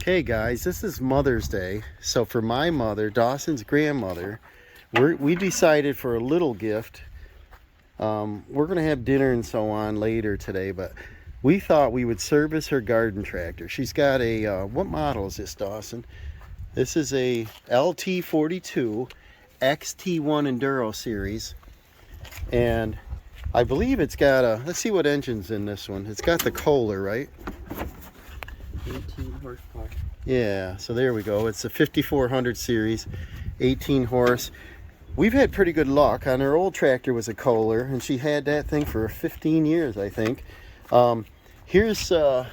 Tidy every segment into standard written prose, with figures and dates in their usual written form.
Okay guys, this is Mother's Day. So for my mother, Dawson's grandmother, we decided for a little gift. We're gonna have dinner and so on later today, but we thought we would service her garden tractor. She's got a, what model is this, Dawson? This is a LT42 XT1 Enduro series. And I believe it's got a, let's see what engine's in this one. It's got the Kohler, right? 18 horsepower. Yeah, so there we go. It's a 5400 series, 18 horse. We've had pretty good luck. On her old tractor was a Kohler, and she had that thing for 15 years, I think. Here's the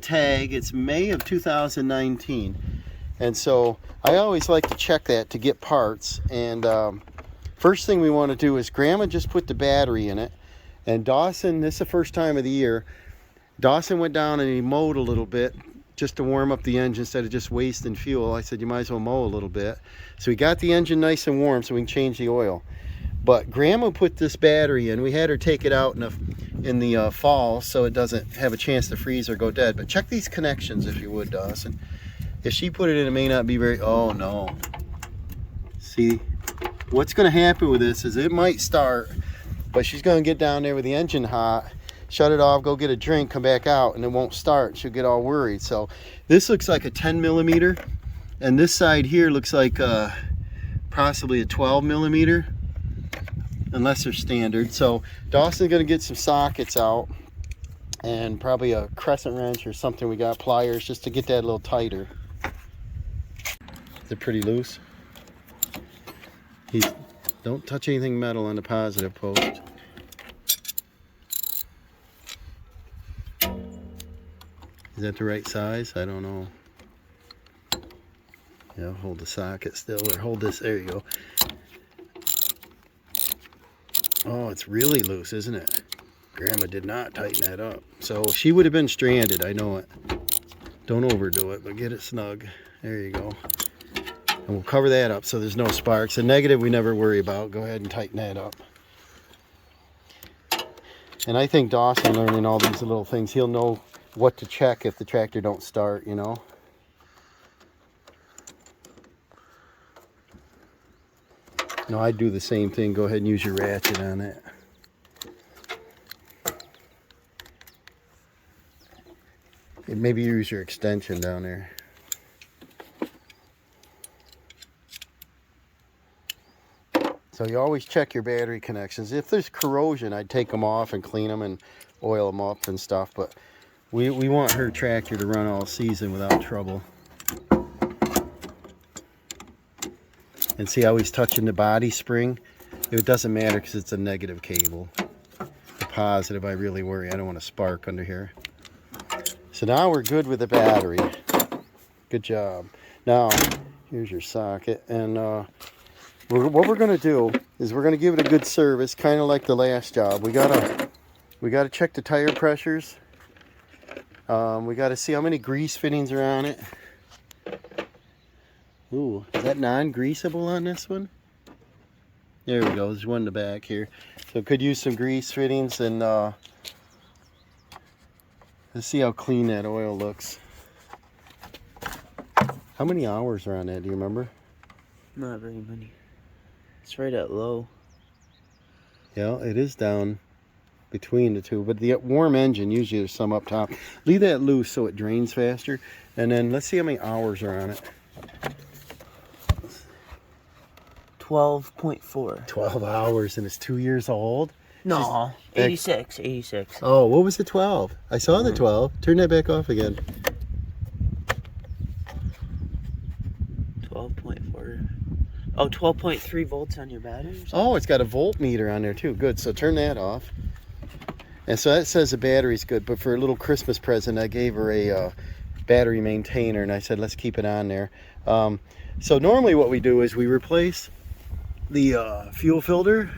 tag. It's May of 2019. And so I always like to check that to get parts. And first thing we want to do is Grandma just put the battery in it. And Dawson, this is the first time of the year, Dawson went down and he mowed a little bit just to warm up the engine instead of just wasting fuel. I said, you might as well mow a little bit. So we got the engine nice and warm so we can change the oil. But Grandma put this battery in. We had her take it out in the fall so it doesn't have a chance to freeze or go dead. But check these connections if you would, Dawson. If she put it in, it may not be very, oh no. See, what's gonna happen with this is it might start, but she's gonna get down there with the engine hot, shut it off, go get a drink, come back out, and it won't start. She'll get all worried. So this looks like a 10 millimeter, and this side here looks like possibly a 12 millimeter, unless they're standard. So Dawson's gonna get some sockets out and probably a crescent wrench or something. We got pliers just to get that a little tighter. They're pretty loose. Don't touch anything metal on the positive post. Is that the right size? I don't know. Yeah, hold the socket still, or hold this, there you go. Oh, it's really loose, isn't it? Grandma did not tighten that up. So she would have been stranded, I know it. Don't overdo it, but get it snug. There you go. And we'll cover that up so there's no sparks. The negative we never worry about. Go ahead and tighten that up. And I think Dawson, learning all these little things, he'll know what to check if the tractor don't start, you know. No, I'd do the same thing. Go ahead and use your ratchet on it. And maybe use your extension down there. So you always check your battery connections. If there's corrosion, I'd take them off and clean them and oil them up and stuff. But we want her tractor to run all season without trouble. And see how he's touching the body spring? It doesn't matter because it's a negative cable. The positive, I really worry. I don't want a spark under here. So now we're good with the battery. Good job. Now, here's your socket. And what we're going to do is we're going to give it a good service, kind of like the last job. We gotta check the tire pressures. We got to see how many grease fittings are on it. Ooh, is that non-greasable on this one? There we go. There's one in the back here. So it could use some grease fittings, and let's see how clean that oil looks. How many hours are on that? Do you remember? Not very many. It's right at low. Yeah, it is down between the two, but the warm engine, usually there's some up top. Leave that loose so it drains faster, and then let's see how many hours are on it. 12.4. 12 hours, and it's 2 years old? No, 86. Oh, what was the 12? I saw the 12. Turn that back off again. 12.4. Oh, 12.3 volts on your battery? Oh, it's got a voltmeter on there too. Good. So turn that off. And so that says the battery's good, but for a little Christmas present, I gave her a battery maintainer, and I said, let's keep it on there. So normally what we do is we replace the fuel filter,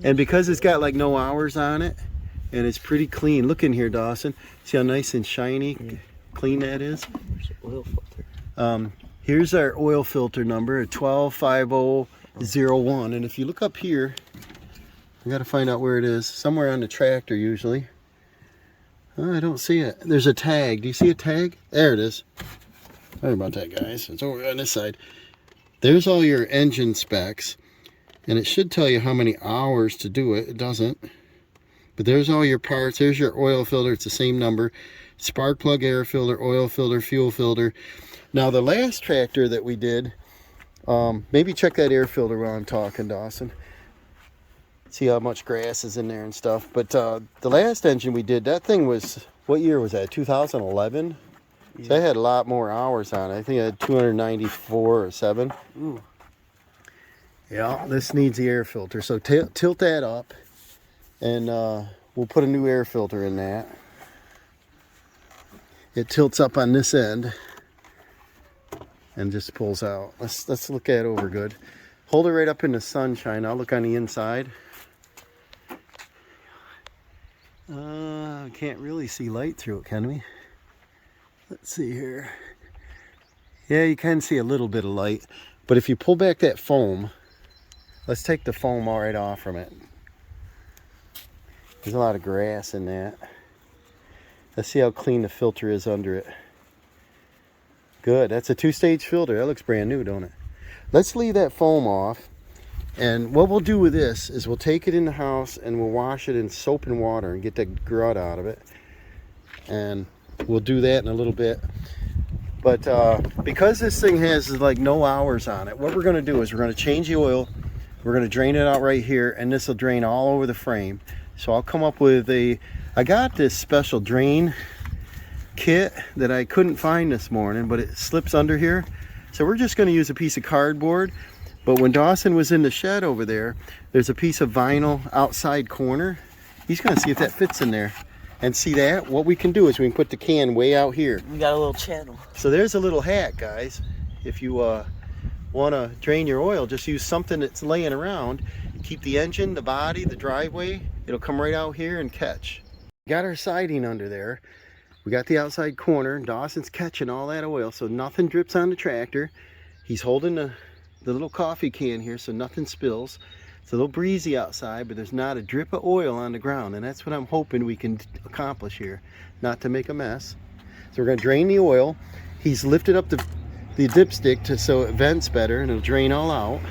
and because it's got like no hours on it, and it's pretty clean. Look in here, Dawson. See how nice and shiny, clean that is? Where's the oil filter? Here's our oil filter number, 125001. And if you look up here, I got to find out where it is. Somewhere on the tractor usually. Oh, I don't see it. There's a tag. Do you see a tag? There it is. Sorry about that, guys. It's over on this side. There's all your engine specs, and it should tell you how many hours to do it. It doesn't. But there's all your parts. There's your oil filter. It's the same number. Spark plug, air filter, oil filter, fuel filter. Now, the last tractor that we did, maybe check that air filter while I'm talking, Dawson. See how much grass is in there and stuff. But the last engine we did, that thing was, what year was that? 2011? Yeah. So I had a lot more hours on it. I think I had 294 or 7. Ooh. Yeah, this needs the air filter. So tilt that up, and we'll put a new air filter in that. It tilts up on this end and just pulls out. Let's look at it over good. Hold it right up in the sunshine. I'll look on the inside. Can't really see light through it, can we? Let's see here. Yeah, you can see a little bit of light. But if you pull back that foam, let's take the foam all right off from it. There's a lot of grass in that. Let's see how clean the filter is under it. Good, that's a 2-stage filter. That looks brand new, don't it? Let's leave that foam off. And what we'll do with this is we'll take it in the house and we'll wash it in soap and water and get that grud out of it. And we'll do that in a little bit. But because this thing has like no hours on it, what we're going to do is we're going to change the oil. We're going to drain it out right here, and this will drain all over the frame. So I'll come up with I got this special drain kit that I couldn't find this morning, but it slips under here. So we're just going to use a piece of cardboard. But when Dawson was in the shed over there, there's a piece of vinyl outside corner. He's going to see if that fits in there. And see that? What we can do is we can put the can way out here. We got a little channel. So there's a little hack, guys. If you want to drain your oil, just use something that's laying around. Keep the engine, the body, the driveway. It'll come right out here and catch. Got our siding under there. We got the outside corner. Dawson's catching all that oil so nothing drips on the tractor. He's holding the little coffee can here so nothing spills. It's a little breezy outside, but there's not a drip of oil on the ground, and that's what I'm hoping we can accomplish here, not to make a mess. So we're going to drain the oil. He's lifted up the dipstick so it vents better and it'll drain all out.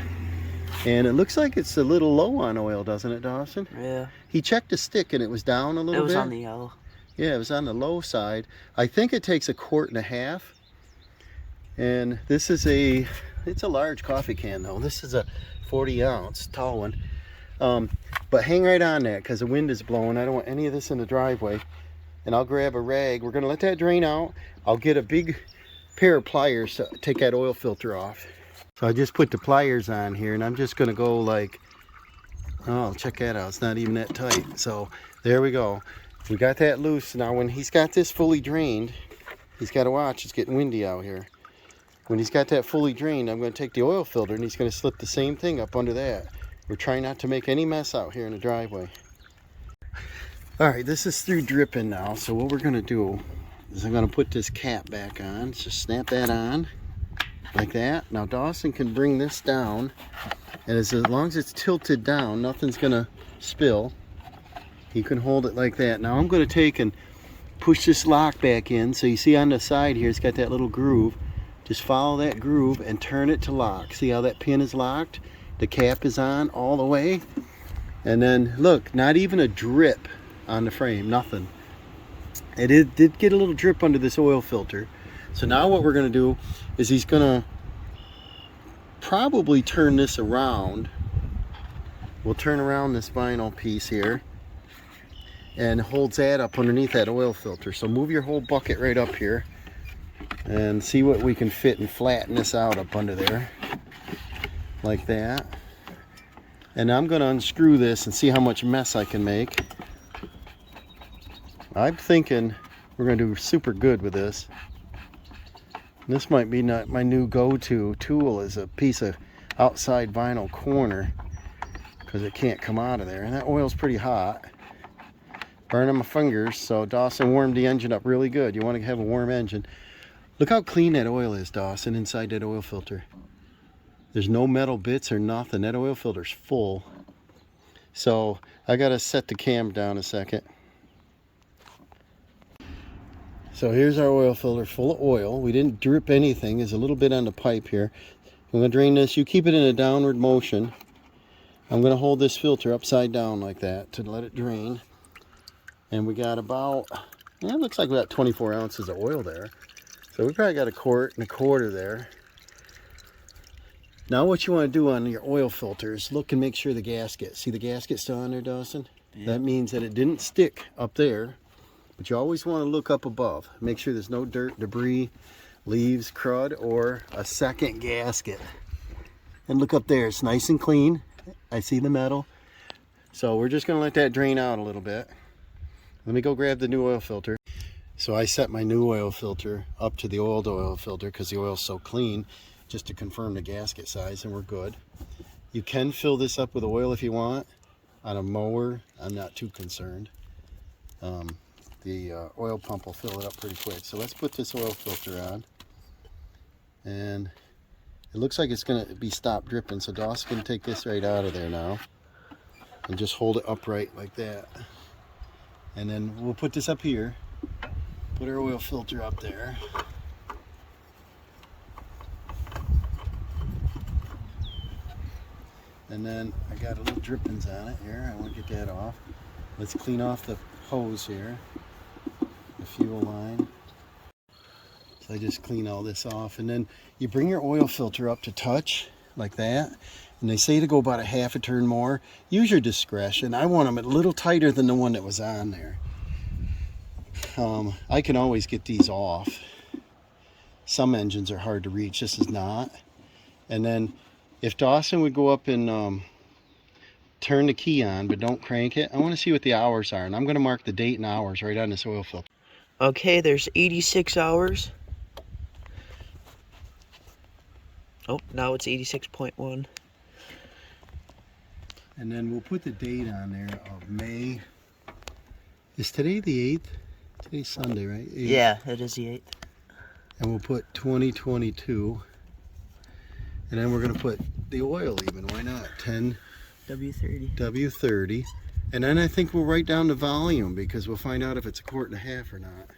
And it looks like it's a little low on oil, doesn't it, Dawson? Yeah. He checked the stick and it was down a little bit. It was on the yellow. Yeah, it was on the low side. I think it takes 1.5 quarts. And this is it's a large coffee can though. This is a 40-ounce tall one. But hang right on that because the wind is blowing. I don't want any of this in the driveway. And I'll grab a rag. We're going to let that drain out. I'll get a big pair of pliers to take that oil filter off. So I just put the pliers on here, and I'm just going to go like, oh, check that out. It's not even that tight. So there we go. We got that loose. Now when he's got this fully drained, he's got to watch. It's getting windy out here. When he's got that fully drained, I'm going to take the oil filter and he's going to slip the same thing up under that. We're trying not to make any mess out here in the driveway. All right, this is through dripping now. So what we're going to do is I'm going to put this cap back on. Just snap that on like that. Now Dawson can bring this down, and as long as it's tilted down, nothing's going to spill. He can hold it like that. Now I'm going to take and push this lock back in. So you see on the side here, it's got that little groove. Just follow that groove and turn it to lock. See how that pin is locked? The cap is on all the way. And then look, not even a drip on the frame, nothing. It did get a little drip under this oil filter. So now what we're going to do is he's going to probably turn this around. We'll turn around this vinyl piece here and holds that up underneath that oil filter. So move your whole bucket right up here and see what we can fit and flatten this out up under there like that. And I'm going to unscrew this and see how much mess I can make. I'm thinking we're going to do super good with this. This might be not my new go-to tool, is a piece of outside vinyl corner, because it can't come out of there. And that oil's pretty hot. Burning my fingers. So Dawson warmed the engine up really good. You want to have a warm engine. Look how clean that oil is, Dawson, inside that oil filter. There's no metal bits or nothing. That oil filter's full. So I gotta set the cam down a second. So here's our oil filter full of oil. We didn't drip anything. There's a little bit on the pipe here. I'm going to drain this. You keep it in a downward motion. I'm going to hold this filter upside down like that to let it drain. And we got about, it looks like we got 24 ounces of oil there. So we probably got 1.25 quarts there. Now what you want to do on your oil filter is look and make sure the gasket, see the gasket still on there, Dawson? Yeah. That means that it didn't stick up there, but you always want to look up above. Make sure there's no dirt, debris, leaves, crud, or a second gasket. And look up there, it's nice and clean. I see the metal. So we're just going to let that drain out a little bit. Let me go grab the new oil filter. So I set my new oil filter up to the old oil filter because the oil's so clean, just to confirm the gasket size, and we're good. You can fill this up with oil if you want. On a mower, I'm not too concerned. The oil pump will fill it up pretty quick. So let's put this oil filter on. And it looks like it's going to be stopped dripping, so Dawson's going to take this right out of there now. And just hold it upright like that. And then we'll put this up here. Put our oil filter up there. And then I got a little drippings on it here. I want to get that off. Let's clean off the hose here, the fuel line. So I just clean all this off. And then you bring your oil filter up to touch like that. And they say to go about 1/2 turn more. Use your discretion. I want them a little tighter than the one that was on there. I can always get these off. Some engines are hard to reach. This is not. And then if Dawson would go up and turn the key on, but don't crank it, I want to see what the hours are. And I'm going to mark the date and hours right on this oil filter. Okay, there's 86 hours. Oh, now it's 86.1. And then we'll put the date on there of May. Is today the 8th? Today's Sunday, right? 8th. Yeah, it is the 8th. And we'll put 2022. And then we're going to put the oil even. Why not? 10 W30. W30. And then I think we'll write down the volume because we'll find out if it's 1.5 quarts or not.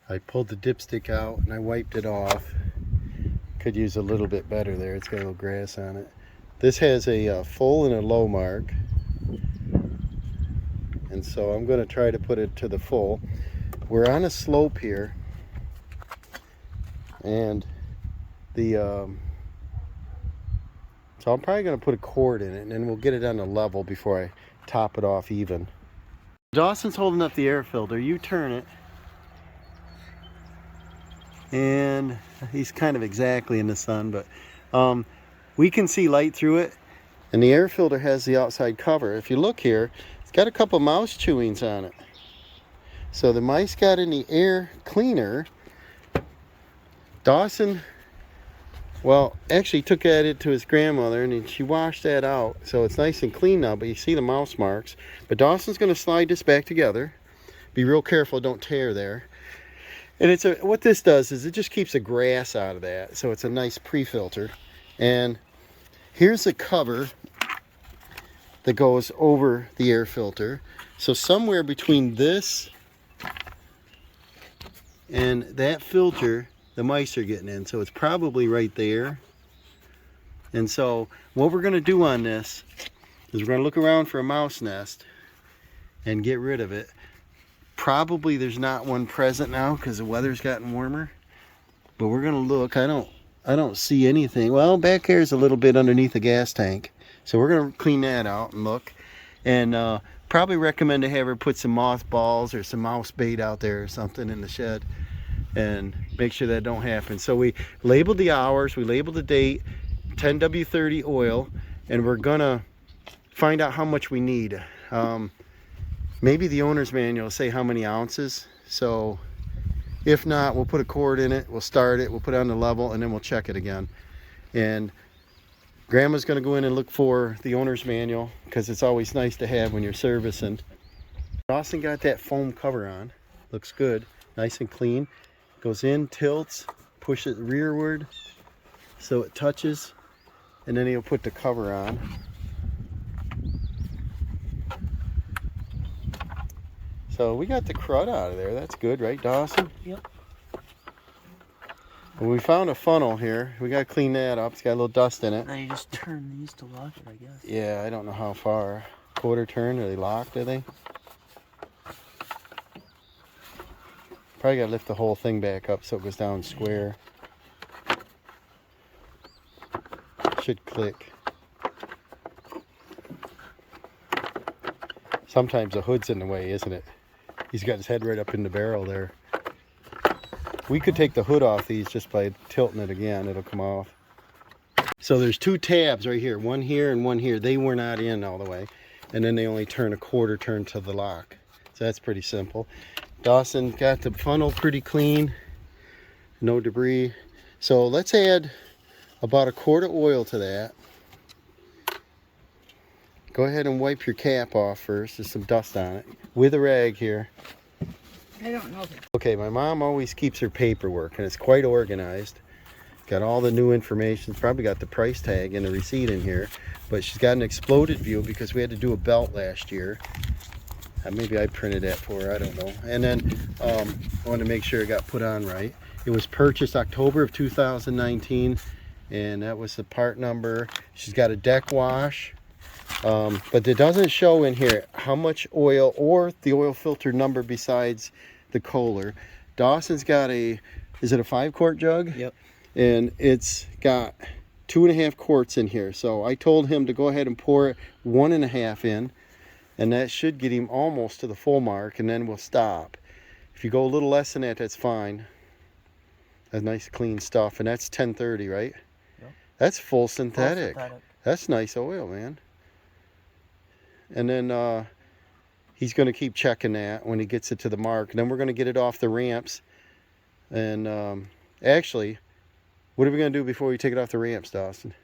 I pulled the dipstick out and I wiped it off. Could use a little bit better there. It's got a little grass on it. This has a full and a low mark. And so I'm going to try to put it to the full. We're on a slope here. And the so I'm probably going to put 1 quart in it, and then we'll get it on the level before I top it off even. Dawson's holding up the air filter. You turn it. And he's kind of exactly in the sun, but we can see light through it. And the air filter has the outside cover. If you look here, it's got a couple mouse chewings on it. So the mice got in the air cleaner. Dawson, well, actually took it to his grandmother and she washed that out. So it's nice and clean now, but you see the mouse marks. But Dawson's going to slide this back together. Be real careful, don't tear there. And it's what this does is it just keeps the grass out of that. So it's a nice pre-filter. And here's the cover that goes over the air filter. So somewhere between this and that filter, the mice are getting in. So it's probably right there. And so what we're going to do on this is we're going to look around for a mouse nest and get rid of it. Probably there's not one present now because the weather's gotten warmer. But we're going to look. I don't see anything. Well, back here is a little bit underneath the gas tank. So we're going to clean that out and look. And probably recommend to have her put some mothballs or some mouse bait out there or something in the shed. And make sure that don't happen. So we labeled the hours. We labeled the date. 10W30 oil. And we're going to find out how much we need. Maybe the owner's manual will say how many ounces. So if not, we'll put 1 quart in it. We'll start it. We'll put it on the level. And then we'll check it again. And Grandma's going to go in and look for the owner's manual because it's always nice to have when you're servicing. Dawson got that foam cover on. Looks good. Nice and clean. Goes in, tilts, push it rearward so it touches. And then he'll put the cover on. So So we got the crud out of there. That's good, right, Dawson? Yep. And we found a funnel here. We got to clean that up. It's got a little dust in it. Now you just turn these to lock it, I guess. Yeah, I don't know how far. Quarter turn? Are they locked, are they? Probably got to lift the whole thing back up so it goes down square. Should click. Sometimes the hood's in the way, isn't it? He's got his head right up in the barrel there. We could take the hood off these just by tilting it again. It'll come off. So there's two tabs right here. One here and one here. They were not in all the way. And then they only turn a quarter turn to the lock. So that's pretty simple. Dawson got the funnel pretty clean. No debris. So let's add about a quart of oil to that. Go ahead and wipe your cap off first. There's some dust on it. With a rag here. I don't know that. Okay, my mom always keeps her paperwork and it's quite organized. Got all the new information. Probably got the price tag and the receipt in here. But she's got an exploded view because we had to do a belt last year. Maybe I printed that for her, I don't know. And then I wanted to make sure it got put on right. It was purchased October of 2019 and that was the part number. She's got a deck wash. But it doesn't show in here how much oil or the oil filter number besides the Kohler. Dawson's got is it a 5-quart jug? Yep. And it's got 2.5 quarts in here. So I told him to go ahead and pour 1.5 in, and that should get him almost to the full mark, and then we'll stop. If you go a little less than that, that's fine. That's nice clean stuff, and that's 1030, right? Yep. That's full synthetic. Full synthetic. That's nice oil, man. And then he's going to keep checking that when he gets it to the mark. And then we're going to get it off the ramps. And actually, what are we going to do before we take it off the ramps, Dawson?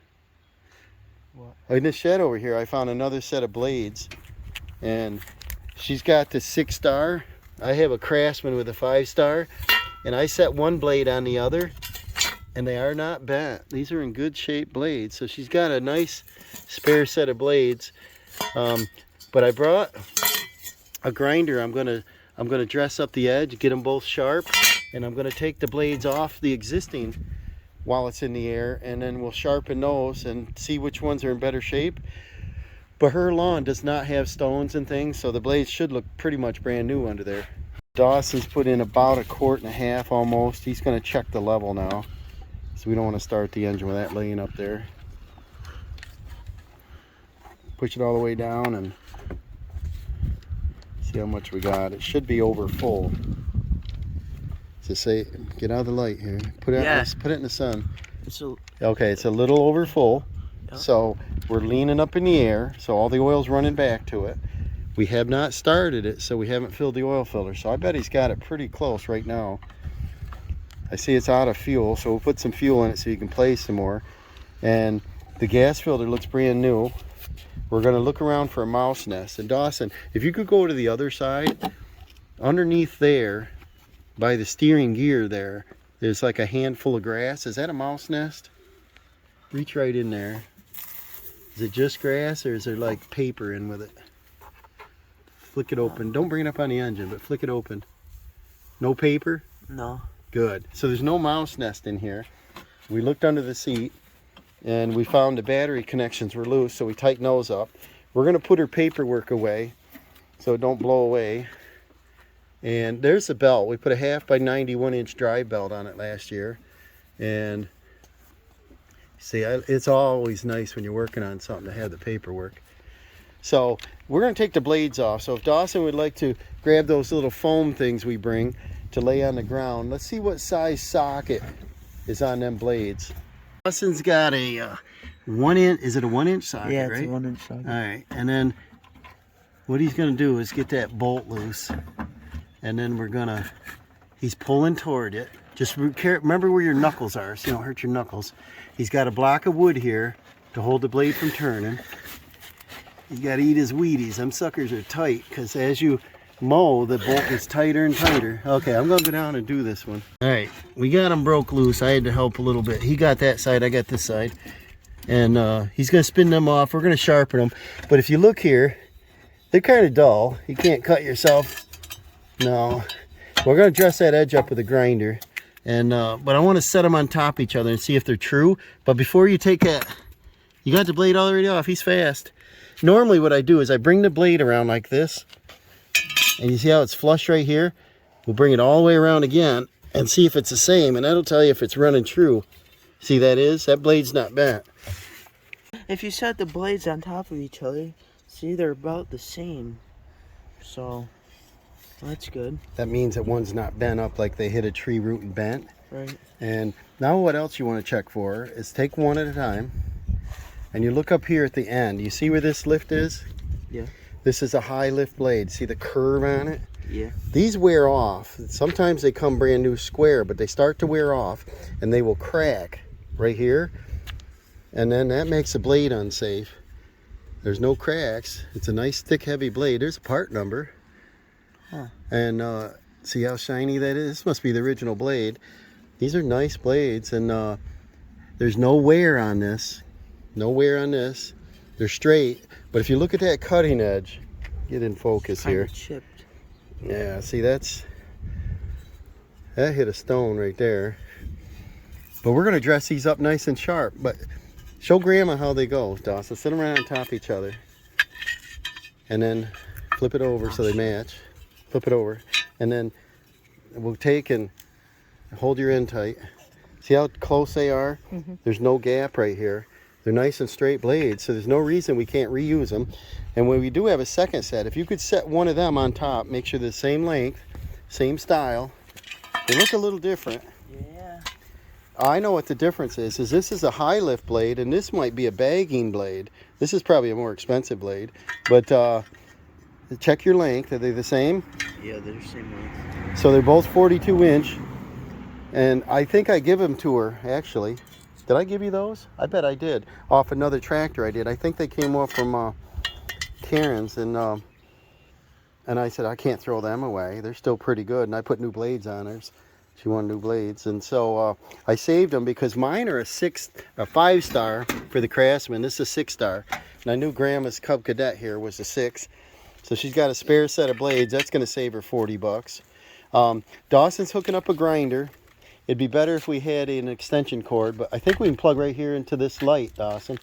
What? In the shed over here, I found another set of blades. And she's got the 6-star. I have a Craftsman with a 5-star. And I set one blade on the other. And they are not bent. These are in good shape blades. So she's got a nice spare set of blades. But I brought a grinder. I'm gonna dress up the edge, get them both sharp, and I'm gonna take the blades off the existing while it's in the air, and then we'll sharpen those and see which ones are in better shape. But her lawn does not have stones and things, so the blades should look pretty much brand new under there. Dawson's put in about 1.5 quarts almost. He's gonna check the level now, so we don't want to start the engine with that laying up there. Push it all the way down and see how much we got. It should be over full. So say, get out of the light here. Put it in the sun. Okay, it's a little over full. Yep. So we're leaning up in the air, so all the oil's running back to it. We have not started it, so we haven't filled the oil filter. So I bet he's got it pretty close right now. I see it's out of fuel, so we'll put some fuel in it so you can play some more. And the gas filter looks brand new. We're going to look around for a mouse nest. And Dawson, if you could go to the other side, underneath there, by the steering gear there's like a handful of grass. Is that a mouse nest? Reach right in there. Is it just grass or is there like paper in with it? Flick it open. Don't bring it up on the engine, but flick it open. No paper? No. Good. So there's no mouse nest in here. We looked under the seat. And we found the battery connections were loose, so we tightened those up. We're going to put her paperwork away so it don't blow away. And there's the belt. We put a 1/2 by 91-inch drive belt on it last year. And see, it's always nice when you're working on something to have the paperwork. So we're going to take the blades off. So if Dawson would like to grab those little foam things we bring to lay on the ground, let's see what size socket is on them blades. Dawson's got a 1-inch, is it a 1-inch socket, Yeah, right? it's a 1-inch socket. All right, and then what he's gonna do is get that bolt loose, and then he's pulling toward it. Just remember where your knuckles are so you don't hurt your knuckles. He's got a block of wood here to hold the blade from turning. You gotta eat his Wheaties. Them suckers are tight, because as you mow, the bolt gets tighter and tighter. Okay, I'm gonna go down and do this one. All right, we got him broke loose. I had to help a little bit. He got that side, I got this side. And he's gonna spin them off. We're gonna sharpen them. But if you look here, they're kind of dull. You can't cut yourself No. We're going to dress that edge up with a grinder. And but I want to set them on top of each other and see if they're true. But before you take that, you got the blade already off. He's fast. Normally what I do is I bring the blade around like this. And you see how it's flush right here? We'll bring it all the way around again and see if it's the same. And that'll tell you if it's running true. See that blade's not bent. If you set the blades on top of each other, see, they're about the same. So, that's good. That means that one's not bent up like they hit a tree root and bent. Right. And now what else you want to check for is take one at a time. And you look up here at the end. You see where this lift is? Yeah. This is a high lift blade. See the curve on it? Yeah. These wear off. Sometimes they come brand new square, but they start to wear off and they will crack right here. And then that makes the blade unsafe. There's no cracks. It's a nice thick heavy blade. There's a part number. Huh. And see how shiny that is? This must be the original blade. These are nice blades, and there's no wear on this. No wear on this. They're straight. But if you look at that cutting edge, get in focus Kinda here. chipped. Yeah, see that hit a stone right there. But we're gonna dress these up nice and sharp. But show Grandma how they go, Dawson. Sit them right on top of each other. And then flip it over so they match. Flip it over. And then we'll take and hold your end tight. See how close they are? Mm-hmm. There's no gap right here. They're nice and straight blades, so there's no reason we can't reuse them. And when we do have a second set, if you could set one of them on top, make sure they're the same length, same style. They look a little different. Yeah. I know what the difference is this is a high lift blade, and this might be a bagging blade. This is probably a more expensive blade. But check your length. Are they the same? Yeah, they're the same length. So they're both 42 inch. And I think I give them to her, actually. Did I give you those? I bet I did. Off another tractor I did. I think they came off from Karen's, and I said, I can't throw them away. They're still pretty good. And I put new blades on hers. She wanted new blades. And so I saved them because mine are a 5-star for the Craftsman. This is a 6-star. And I knew Grandma's Cub Cadet here was a 6. So she's got a spare set of blades. That's going to save her 40 bucks. Dawson's hooking up a grinder. It'd be better if we had an extension cord, but I think we can plug right here into this light, Dawson.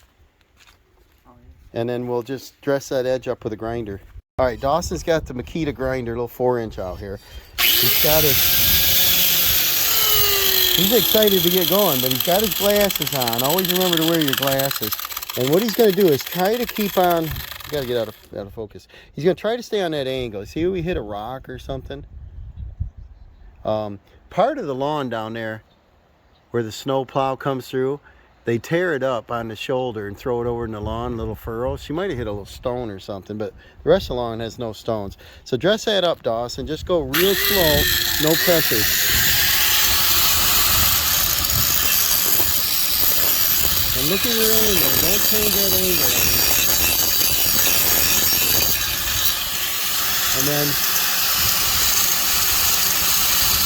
Oh, yeah. And then we'll just dress that edge up with a grinder. All right, Dawson's got the Makita grinder, a little 4-inch out here. He's excited to get going, but he's got his glasses on. Always remember to wear your glasses. And what he's going to do is try to keep on, you got to get out of focus. He's going to try to stay on that angle. See, we hit a rock or something? Part of the lawn down there where the snow plow comes through, they tear it up on the shoulder and throw it over in the lawn, little furrows. She might have hit a little stone or something, but the rest of the lawn has no stones. So dress that up, Dawson. Just go real slow, no pressure. And look at your angle. Don't change that angle. And then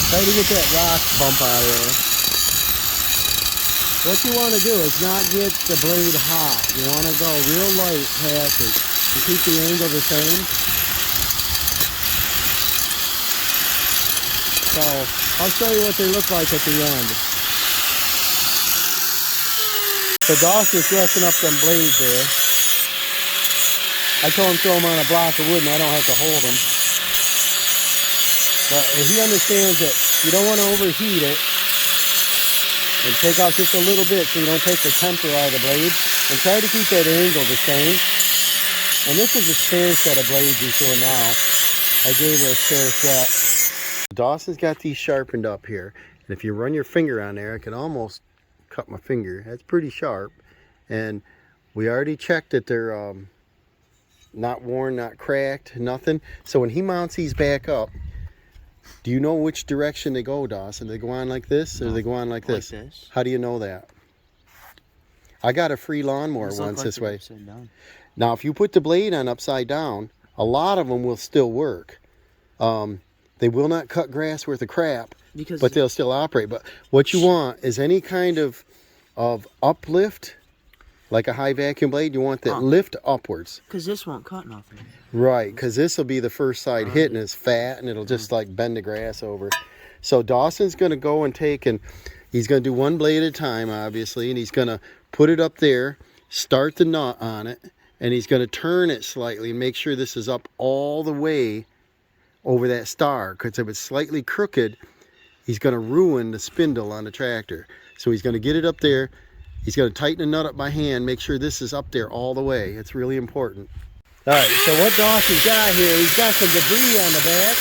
try to get that rock bump out of there. What you want to do is not get the blade hot. You want to go real light past it to keep the angle the same. So I'll show you what they look like at the end. So Dawson's dressing up them blades there. I told him throw them on a block of wood and I don't have to hold them. But he understands that you don't want to overheat it, and take off just a little bit so you don't take the temper out of the blade, and try to keep that angle the same. And this is a spare set of blades he's doing now. I gave her a spare set. Dawson's got these sharpened up here, and if you run your finger on there, I can almost cut my finger. That's pretty sharp, and we already checked that they're not worn, not cracked, nothing. So when he mounts these back up, do you know which direction they go, Dawson? Do they go on like this, or do they go on like this? How do you know that? I got a free lawnmower once this way. Now, if you put the blade on upside down, a lot of them will still work. They will not cut grass worth of crap, but they'll still operate. But what you want is any kind of uplift like a high vacuum blade. You want that lift upwards. Because this won't cut nothing. Right, because this will be the first side hit, and it's fat, and it'll just like bend the grass over. So Dawson's going to go and take, and he's going to do one blade at a time, obviously, and he's going to put it up there, start the nut on it, and he's going to turn it slightly and make sure this is up all the way over that star, because if it's slightly crooked, he's going to ruin the spindle on the tractor. So he's going to get it up there. He's going to tighten the nut up by hand, make sure this is up there all the way. It's really important. All right, so what Dawson's got here, he's got some debris on the back.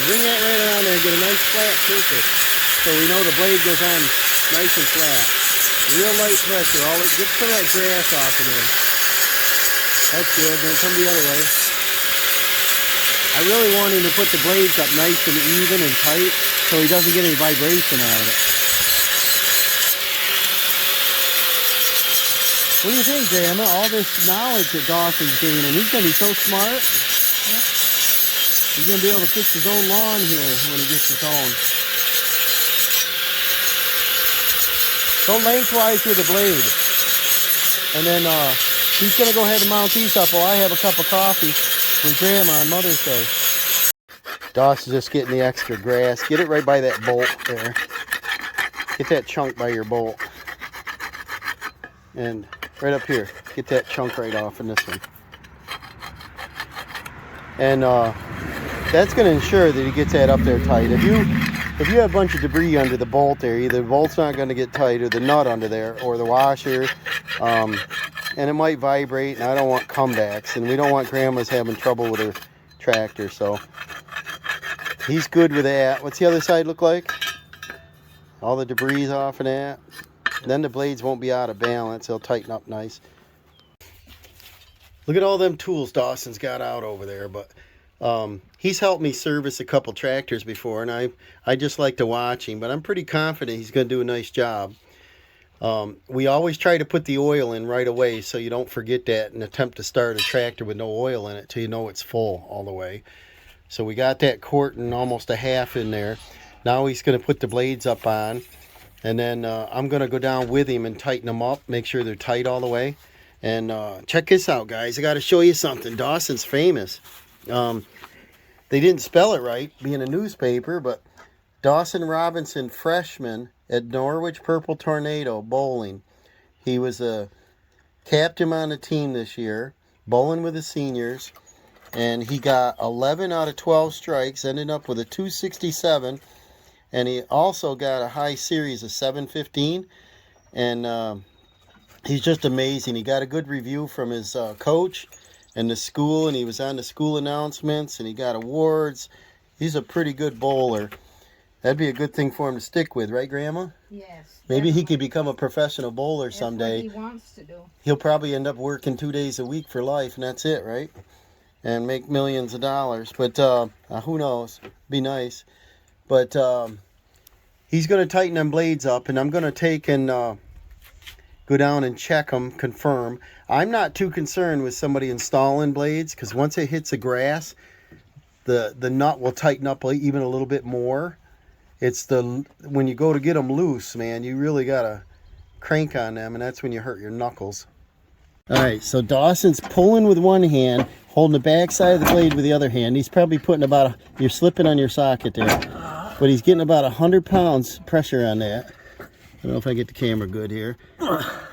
Bring that right around there and get a nice flat surface, so we know the blade goes on nice and flat. Real light pressure. Get some of that grass off of there. That's good. Then come the other way. I really want him to put the blades up nice and even and tight, so he doesn't get any vibration out of it. What do you think, Grandma? All this knowledge that Dawson's gaining, he's going to be so smart. He's going to be able to fix his own lawn here when he gets his own. Go lengthwise with the blade. And then he's going to go ahead and mount these up while I have a cup of coffee with Grandma on Mother's Day. Dawson's just getting the extra grass. Get it right by that bolt there. Get that chunk by your bolt. And right up here. Get that chunk right off in this one. And that's going to ensure that he gets that up there tight. If you have a bunch of debris under the bolt there, either the bolt's not going to get tight, or the nut under there, or the washer, and it might vibrate, and I don't want comebacks, and we don't want Grandma's having trouble with her tractor, so he's good with that. What's the other side look like? All the debris off of that. Then the blades won't be out of balance. They'll tighten up nice. Look at all them tools Dawson's got out over there, but he's helped me service a couple tractors before, and I just like to watch him, but I'm pretty confident he's going to do a nice job. We always try to put the oil in right away, so you don't forget that and attempt to start a tractor with no oil in it till you know it's full all the way. So we got that quart and almost a half in there. Now he's going to put the blades up on, and then I'm going to go down with him and tighten them up, make sure they're tight all the way. And check this out, guys. I got to show you something. Dawson's famous. They didn't spell it right, being a newspaper, but Dawson Robinson, freshman at Norwich Purple Tornado bowling. He was a captain on the team this year, bowling with the seniors, and he got 11 out of 12 strikes, ended up with a 267, and he also got a high series of 715, and he's just amazing. He got a good review from his coach and the school, and he was on the school announcements, and he got awards. He's a pretty good bowler. That'd be a good thing for him to stick with, right, Grandma? Yes. Maybe he could become a professional bowler someday. That's what he wants to do. He'll probably end up working 2 days a week for life, and that's it, right? And make millions of dollars. But who knows? Be nice. But he's going to tighten them blades up, and I'm going to take and go down and check them, confirm. I'm not too concerned with somebody installing blades, because once it hits the grass, the nut will tighten up even a little bit more. It's when you go to get them loose, man, you really got to crank on them, and that's when you hurt your knuckles. All right, so Dawson's pulling with one hand, holding the back side of the blade with the other hand. He's probably putting you're slipping on your socket there, but he's getting about 100 pounds pressure on that. I don't know if I get the camera good here.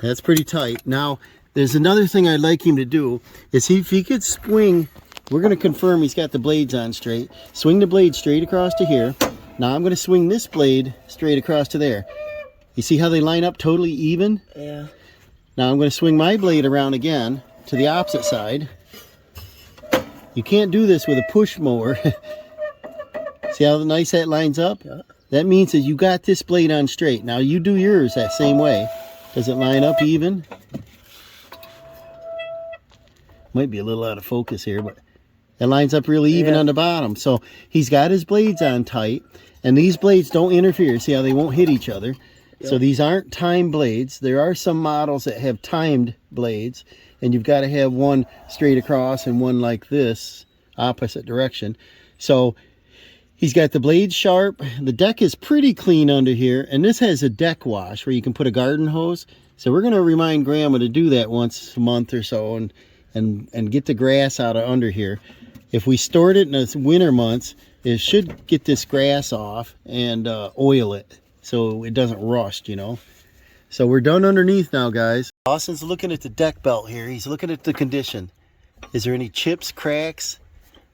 That's pretty tight. Now, there's another thing I'd like him to do, is if he could swing, we're going to confirm he's got the blades on straight. Swing the blade straight across to here. Now I'm going to swing this blade straight across to there. You see how they line up totally even? Yeah. Now I'm going to swing my blade around again to the opposite side. You can't do this with a push mower. See how nice that lines up? Yeah. That means that you got this blade on straight. Now you do yours that same way. Does it line up even? Might be a little out of focus here, but it lines up really even on the bottom. So he's got his blades on tight, and these blades don't interfere. See how they won't hit each other? Yep. So these aren't timed blades. There are some models that have timed blades, and you've got to have one straight across and one like this, opposite direction. So he's got the blades sharp. The deck is pretty clean under here, and this has a deck wash where you can put a garden hose So we're gonna remind Grandma to do that once a month or so, and get the grass out of under here. If we stored it in the winter months, it should get this grass off and oil it so it doesn't rust, you know. So we're done underneath now, guys. Austin's looking at the deck belt here. He's looking at the condition. Is there any chips, cracks,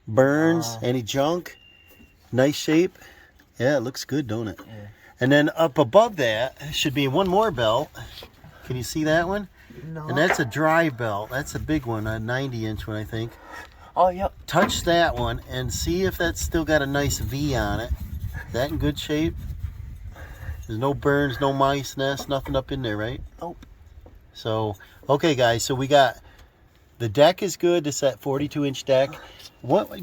burns, any junk? Nice shape. Yeah, it looks good, don't it? Yeah. And then up above that should be one more belt. Can you see that one? No. And that's a dry belt. That's a big one, a 90-inch one, I think. Oh, yep. Touch that one and see if that's still got a nice V on it. Is that in good shape? There's no burns, no mice nests, nothing up in there, right? Nope. So, okay, guys. So we got the deck is good. This that 42-inch deck.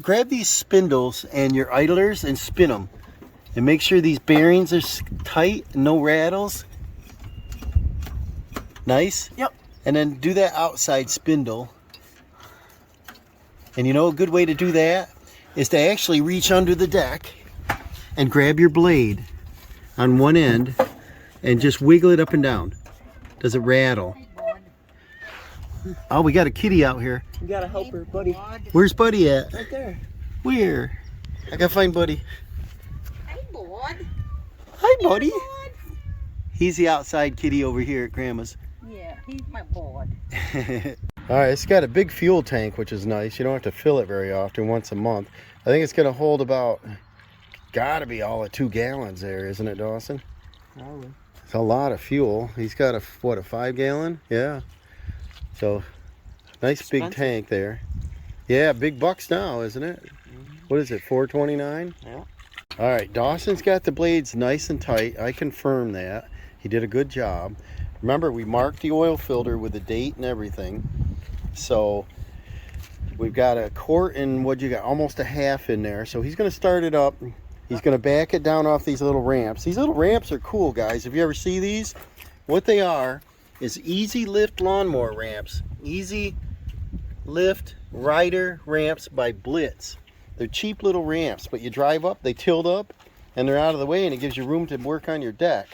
Grab these spindles and your idlers and spin them, and make sure these bearings are tight, no rattles. Nice. Yep. And then do that outside spindle. And you know a good way to do that is to actually reach under the deck and grab your blade on one end and just wiggle it up and down. Does it rattle? Oh, we got a kitty out here. You gotta help her, buddy. Where's Buddy at? Right there. Where? I gotta find Buddy. Hi, Bud. Hi, Buddy. He's the outside kitty over here at Grandma's. Yeah, he's my Bud. All right, it's got a big fuel tank, which is nice. You don't have to fill it very often, once a month. I think it's gonna hold about, gotta be all of 2 gallons there, isn't it, Dawson? Probably. It's a lot of fuel. He's got a, what, a 5-gallon? Yeah. So, nice big Expensive. tank there. Yeah, big bucks now, isn't it? What is it, $4.29? Yeah. All right, Dawson's got the blades nice and tight. I confirm that. He did a good job. Remember, we marked the oil filter with the date and everything. So we've got a quart and what you got, almost a half in there. So he's going to start it up. He's going to back it down off these little ramps. These little ramps are cool, guys. If you ever see these, what they are is easy lift lawnmower ramps. Easy lift rider ramps by Blitz. They're cheap little ramps, but you drive up, they tilt up, and they're out of the way, and it gives you room to work on your deck.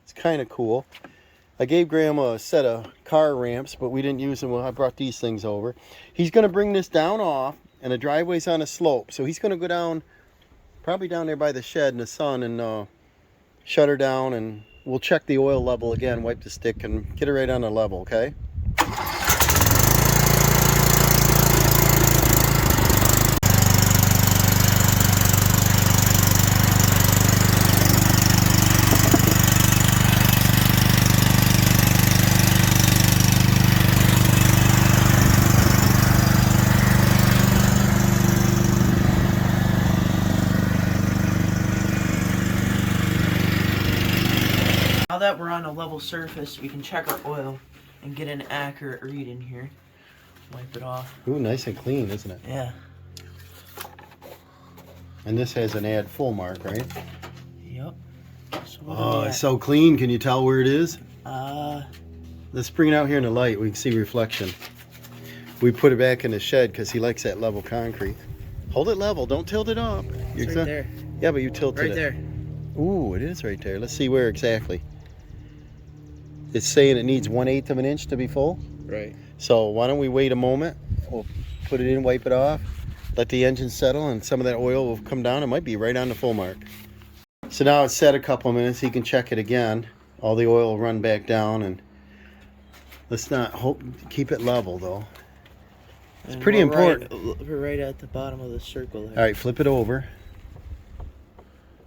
It's kind of cool. I gave Grandma a set of car ramps, but we didn't use them. Well, I brought these things over. He's going to bring this down off, and the driveway's on a slope. So he's going to go down, probably down there by the shed in the sun, and shut her down, and we'll check the oil level again, wipe the stick, and get it right on the level, okay? Now that we're on a level surface, we can check our oil and get an accurate read in here. Wipe it off. Ooh, nice and clean, isn't it? Yeah. And this has an add full mark, right? Yep. So what Oh, are we it's at? so clean. Can you tell where it is? Uh, Let's bring it out here in the light. We can see reflection. We put it back in the shed because he likes that level concrete. Hold it level. Don't tilt it up. it's right there. Yeah, but you tilted Right it. there. Ooh, it is right there. Let's see where exactly. It's saying it needs 1/8 of an inch to be full. Right. So why don't we wait a moment? We'll put it in, wipe it off, let the engine settle, and some of that oil will come down. It might be right on the full mark. So now it's set a couple of minutes. He can check it again. All the oil will run back down, and let's not keep it level though. It's pretty important. We're right at the bottom of the circle there. All right, flip it over.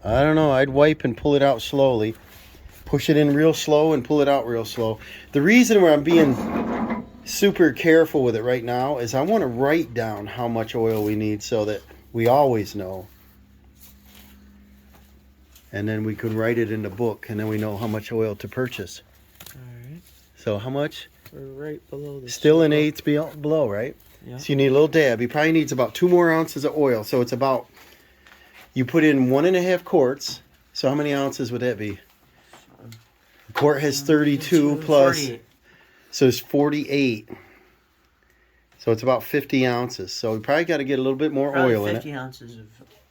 I don't know. I'd wipe and pull it out slowly. Push it in real slow and pull it out real slow. The reason where I'm being super careful with it right now is I want to write down how much oil we need so that we always know. And then we can write it in the book, and then we know how much oil to purchase. Alright. So how much? We're right below the Still an circle. eighth below, right? Yeah. So you need a little dab. He probably needs about 2 more ounces of oil. So it's about, you put in 1.5 quarts. So how many ounces would that be? The quart has 32 plus, 48. so it's 48. So it's about 50 ounces. So we probably got to get a little bit more Probably oil in it. 50 ounces of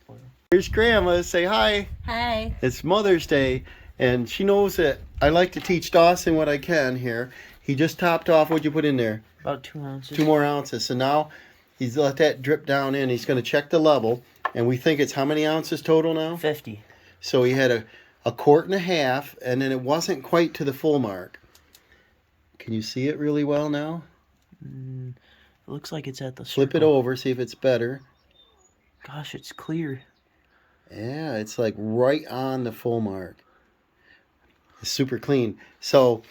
oil. Here's Grandma. Say hi. Hi. It's Mother's Day, and she knows that I like to teach Dawson what I can here. He just topped off. What'd you put in there? About 2 ounces. 2 more ounces. So now he's let that drip down in. He's going to check the level. And we think it's how many ounces total now? 50. So he had a quart and a half, and then it wasn't quite to the full mark. Can you see it really well now? It looks like it's at the Flip it circle. over, see if it's better. Gosh, it's clear. Yeah, it's like right on the full mark. It's super clean. So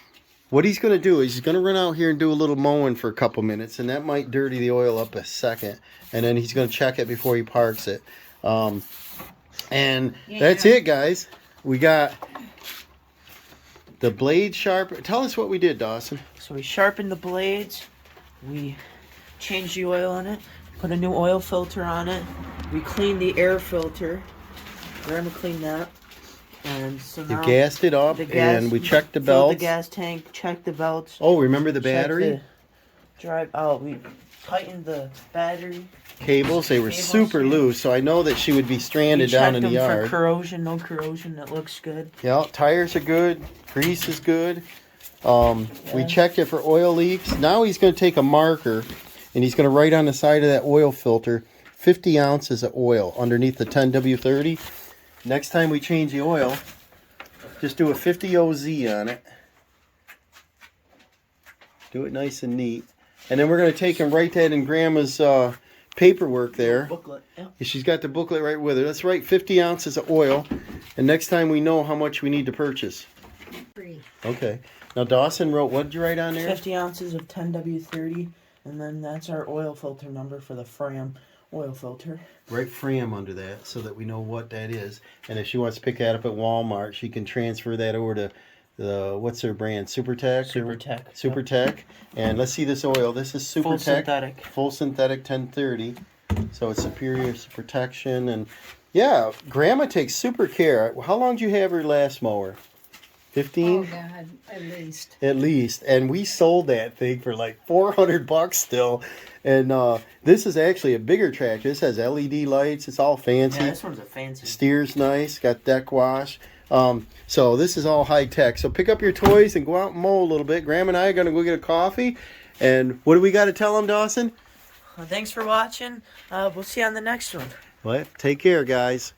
what he's going to do is he's going to run out here and do a little mowing for a couple minutes, and that might dirty the oil up a second. And then he's going to check it before he parks it. And that's it, guys. We got the blade sharp. Tell us what we did, Dawson. So we sharpened the blades. We changed the oil on it. Put a new oil filter on it. We cleaned the air filter. We're going to clean that. And so You now gassed it up, the gas- and we checked the filled belts. the gas tank, checked the belts. Oh, remember the checked battery? the drive. Oh, we tightened the battery. Cables, they were Cables, super yeah. loose, so I know that she would be stranded We down checked in the them yard. for corrosion. No corrosion. That looks good. Yeah, tires are good. Grease is good. We checked it for oil leaks. Now he's going to take a marker and he's going to write on the side of that oil filter 50 ounces of oil underneath the 10W30. Next time we change the oil, just do a 50 OZ on it. Do it nice and neat. And then we're going to take and write that in Grandma's paperwork there. Booklet. Yep. She's got the booklet right with her. Let's write 50 ounces of oil. And next time we know how much we need to purchase. Free. Okay. Now Dawson wrote, what did you write on there? 50 ounces of 10W30, and then that's our oil filter number for the Fram oil filter. Write Fram under that so that we know what that is. And if she wants to pick that up at Walmart, she can transfer that over to the, what's their brand? SuperTech? SuperTech. SuperTech. And let's see this oil. This is SuperTech. Full synthetic. Full synthetic 1030. So it's superior protection. And yeah, Grandma takes super care. How long did you have her last mower? 15? Oh, God, at least. At least. And we sold that thing for like $400 still. And this is actually a bigger tractor. This has LED lights. It's all fancy. Yeah, this one's a fancy. Steers nice. Got deck wash. So this is all high tech. So pick up your toys and go out and mow a little bit. Graham and I are going to go get a coffee. And what do we got to tell them, Dawson? Thanks for watching. We'll see you on the next one. Well, take care, guys.